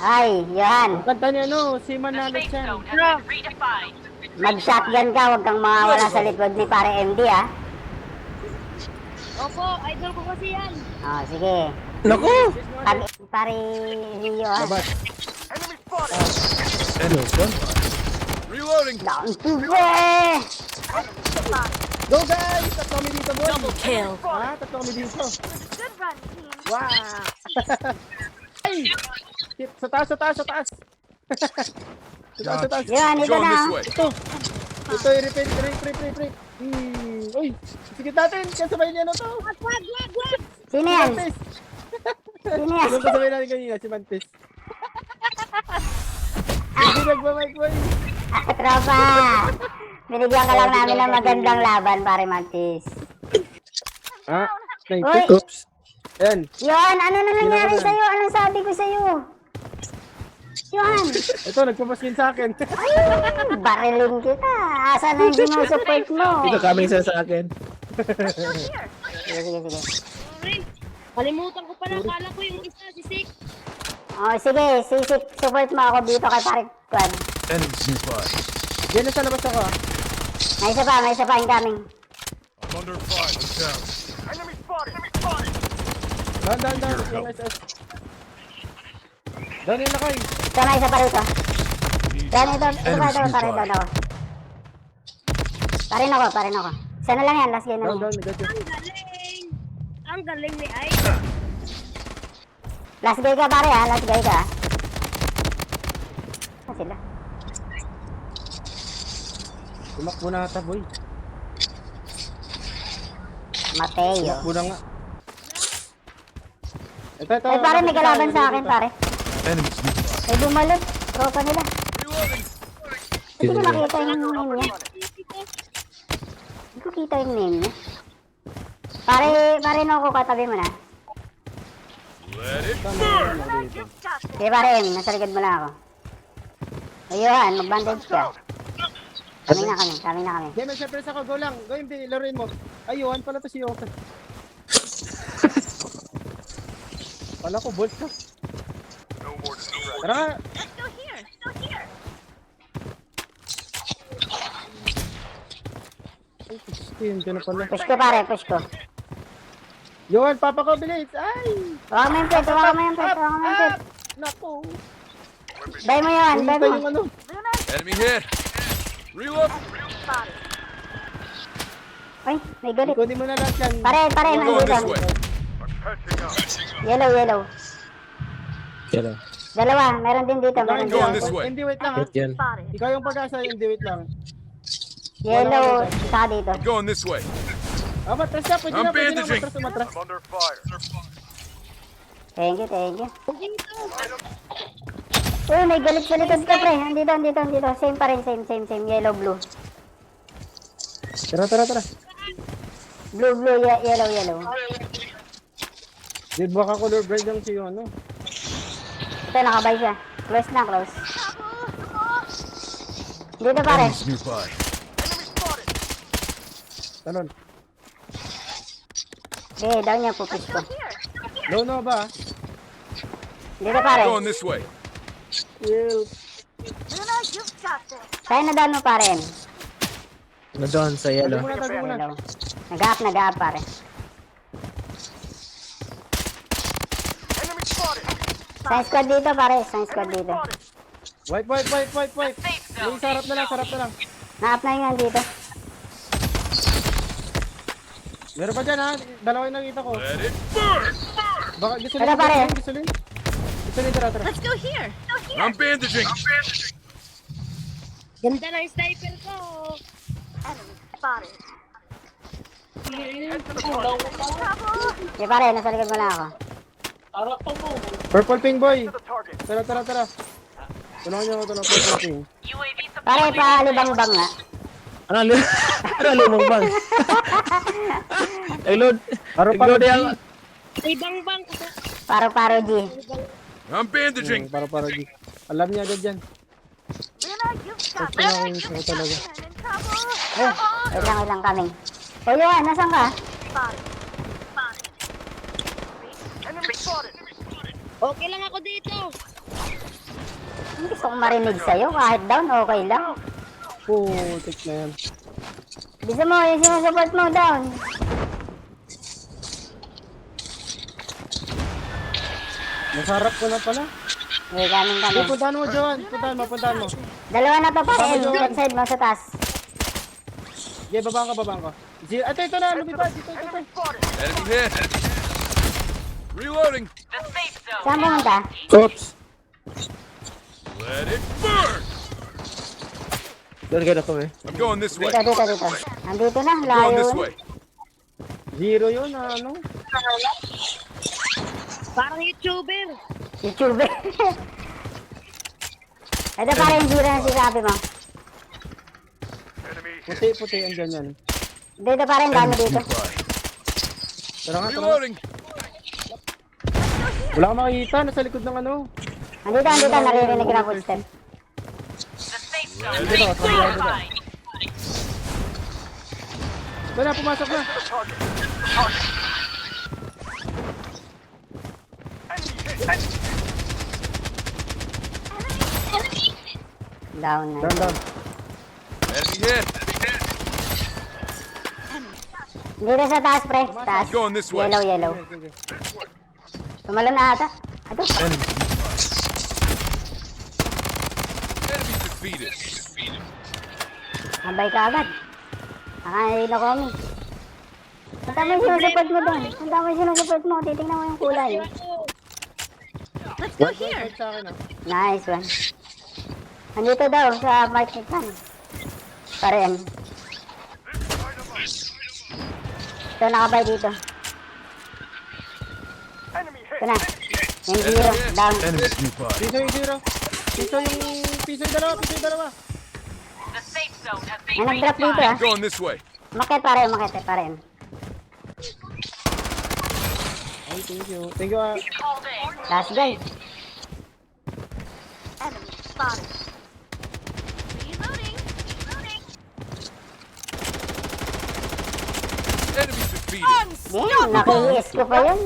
Ay, yan. Ang kanta niya, no? Si Manalo Chan. Mag-shotgun ka, huwag kang mawawala sa likod ni pare MD, ah. Opo, idol ko kasi yan. Oh, sige. Naku! Pare Rio, ah. Labat. Ano ba? Reloading. Down to the... Go guys! Tatlo kami dito, boy. Double kill. Ha? Tatlo kami dito. Good run, team. Wow! Ay! Shit, sa taas, sa taas, sa taas. Sa taas, sa taas. Yan, ito Going na. this way. Ito, i-repeat, repeat. Uy! Sige natin, kasabay niya na to. Wag. Sino yan? Mantis! Sino yan? Yung kasabay natin kanina, si Mantis. Hindi nagmamike, boy. Tropa! Binigyan ka lang namin ng magandang laban, pare Mantis. Ha? Uy! Oops. Ayan. Yan, ano na nangyari sa'yo? Anong sabi ko sa'yo? Yan! Ito, nagpamaskin sa akin. Barilin kita. Asa na yung sinusupport mo? Ito coming sa akin. Sige. Sorry. Kalimutan ko pala. Kala ko yung isa, si Sik. Oh, sige, sisip, support mo ako dito kay pare Kwan. Enemy spotted. Diyan na sa labas ako, ha? May isa pa incoming. I'm under fire. I'm down. Enemy spotted. Down. Yung SS. Down yung lakay. Ito na isa pa rito. Yan, ito pare down ako. Parin ako. Isa na lang yan, last game na Down, lang. got you. Ang galing ni Ay. Last game ka pare ha, last game ka. Saan sila? Tumakbo na ata, boy. Mateo. Tumakbo na nga. Ito. Ay pare, may kalaban sa akin pare. Enemies spotted. Ay bumalot, tropa nila. Reloading. Hindi ko nakita yung name niya. Hindi ko kita yung name niya. Pare no ko katabi mo na. Let it burn. Sige pare M, nasa likod mo lang ako. Ayun, mag-bandage ka. Kami na kami. Game, may surprise ako. Go lang. Go, hindi. Laruin mo. Ayun, pala to si Yoka. Pala ko, bolt ka. Tara nga. Ay, 16. Diyan na pala. Push ko pare, push ko. Yohan, papa ko, bilis. Ay! Huwag mo yung pet. Naku. Bay mo yun, bay Pumunta mo. yung ano. Enemy hit. Reload. Ay, may galit. Ikunin mo na lahat yan. Pare, We're going this nandito. way. Yellow. Kaya Dalawa, meron din dito, meron Go on din. this way. Hindi, wait lang ha. Hit yan. Ikaw yung pag-asa, hindi, wait lang. Yellow, saka dito. Going this way. Ah, matras na, pwede I'm na, bandaging. umatras. under fire. Thank you. Uy, may galit sa likod ka, pre. Andito. Same pa rin, same. Yellow, blue. Tara. Blue, yellow. Di baka color blind lang siya ano. Ito, nakabay siya. Close. Dito, pare. Enemies nearby. Talon. Okay, down niya, pupis ko. No ba? Dito, pare. Going this way. Well, Tayo na down mo, pare. Na doon sa yellow. tago muna. Yellow. Nag-up, pare. Sign squad dito, pare. Wipe. Yung sarap na lang. Na-up na yung dito. Meron pa dyan ha. Dalawa yung nakita ko. Let it burn. Baka gusto Tara, pare. Tara. Let's go here. I'm bandaging. Ganda ng sniper ko. Okay, pare. Nasa likod mo lang ako. Purple ping boy. Tara. Tulungan niyo ako ito ng purple ping. Pare, palibang-bang nga. Ano lumang bang? Nagload. Nagload yan. Ay, bang. Paro G. I'm bandaging. Para di. Alam niya agad yan. Gusto na kayo sa talaga. Wait lang kami. O yun, nasan ka? Okay lang ako dito. Gusto kong marinig sa'yo, kahit down, okay lang. Putik na yan. Bisa mo, yung sinusupport mo down. Nasarap ko na pala. Okay, kanin kami. Hey, puntahan mo, Johan. Puntahan mo. Dalawa na to pare, Tama, Johan. left side mo sa taas. Yeah, babaan ka. Ito na, lumipad. Ito. Enemy hit. Reloading. Saan pumunta? Oops. Let it burn. Doon kayo na kami. I'm going this way. Dito. Nandito na, I'm going layo this na. way. 0 yun, ano? Parang YouTuber. YouTuber. Ito pare yung zero na sinabi mo. Enemy Puti, andyan yan. Dito pare, ang dami dito. Tara nga. reloading. Wala kang makikita, nasa likod ng ano. Andito, naririnig ko na footstep. Ito na, pumasok na. Down na. Down. Enemy hit. Dito sa taas, pre. Taas. Going this way. Yellow. Tumalon na ata. Ito. Enemy defeated. Abay ka agad. Nakain na kami. Punta mo yung sinusupport mo doon. Titignan mo yung kulay. Right side sa akin, ah. Nice one. Andito daw sa market kan. Paren. Ito nakabay dito. Ito na. Yung zero. Down. Enemy nearby. Piso yung 0. Piso yung dalawa. May nag-drop dito ah. Going this way. Umakit pare. Ay, thank you, ah. Last guy. Enemy defeated. Yan, naki-ES ko pa yun.